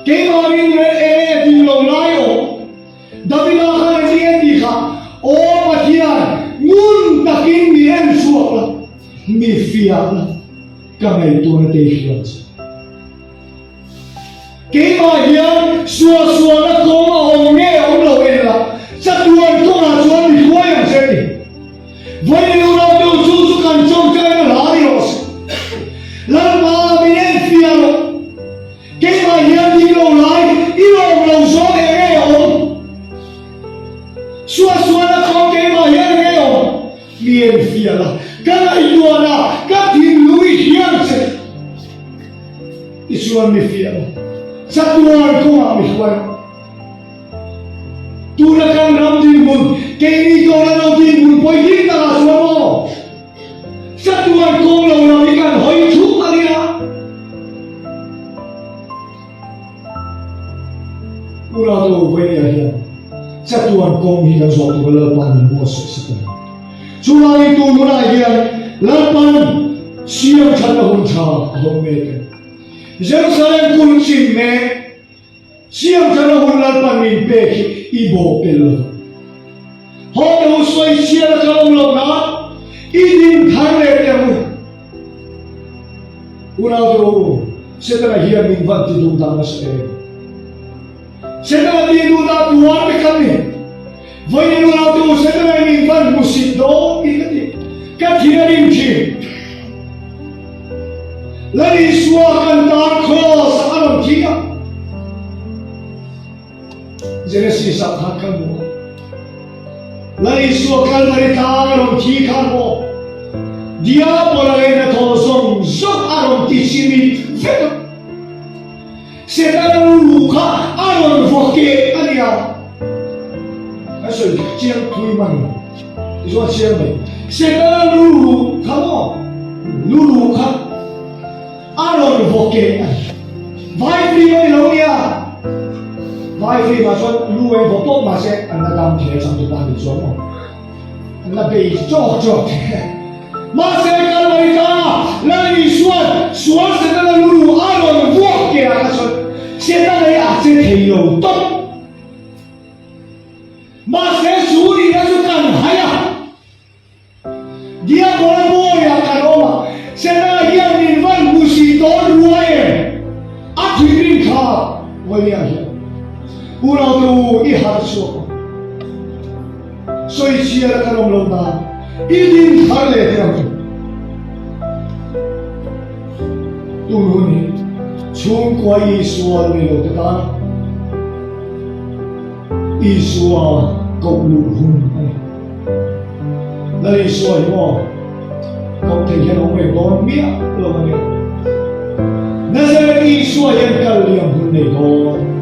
cái mà mình nghe đi lâu lại ô David đã khai nhận đi khá ô mà thiền muốn ta kinh mi em suộc là mi phiền là cả ngày tôi nó tê phiền cái mà hiền xua nó không mà ông nghe ông lâu ấy là chắc tuần không là chuẩn bị quay làm thế đi vậy nếuเราดูchúกันtrongใจnó là điều lần mà mình em phiền rồi cái mà hiền đi lâu lại đi lâu gió nghe ông xua nó không cái mà hiền nghe ông miền phiền là cái này đùa là cái thiên núi hiền sẽ đi xua mi phiền chắc tuần không mà mình quay tu na kan ram din mun ke ni ko na no din mun poi din ta la so mo sa tuan ko lo na mi kan hoi thu ta dia ura do ve ya ya sa tuan ko mi kan so tu la pa ni mo se se ta chu la ni tu nu na ya la pan siam chan na hun cha ho me ke Jerusalem kun chin me siam chan na hun la pan min pe ki ibo pelo họ đâu xoay chia ra cho ông lòng đó ít दिन tháng lệ theo Unado sẽ là hiền mình vẫn thì đúng đắn sẽ là đi đúng đắn tuan với kami vậy nên Unado sẽ là mình vẫn một sự đó đi cái thiền định chi lấy xóa căn ta khó sa làm chi à Genesis sắp hát khăn bộ lấy xua khăn mà ta làm chi khăn bộ Diablo lấy na thô sông dốc aron ti chimi phép sẽ ta lù khá aron vô kê anh à cái sự chiang thui măng do chiang này sẽ ta lù khá mò lù khá aron vô kê anh vai phi mới lâu nha vai phi mà cho lưu em vô tốt mà sẽ anh ta làm thế trong cái bàn đi xuống mà anh ta bị cho mà sẽ cái này ta lấy xuống sẽ ta lưu aron vô kê anh ta sẽ ta lấy sẽ thấy nhiều tốt mà sẽ xử lý ra cho cần hay à dia boleh boya karoma sẽ ta hiền mình vẫn bù xì tốt ruồi ắt thì mình khá vậy à Unado ihar suako so chia ra kanom lo na idin thale theo tu ni chung qua Isua ni lo ta Isua câu lu hun la Isua mo câu thể hiện ông ấy bon mía lo mà na sa Isua yan kal yang hun nei do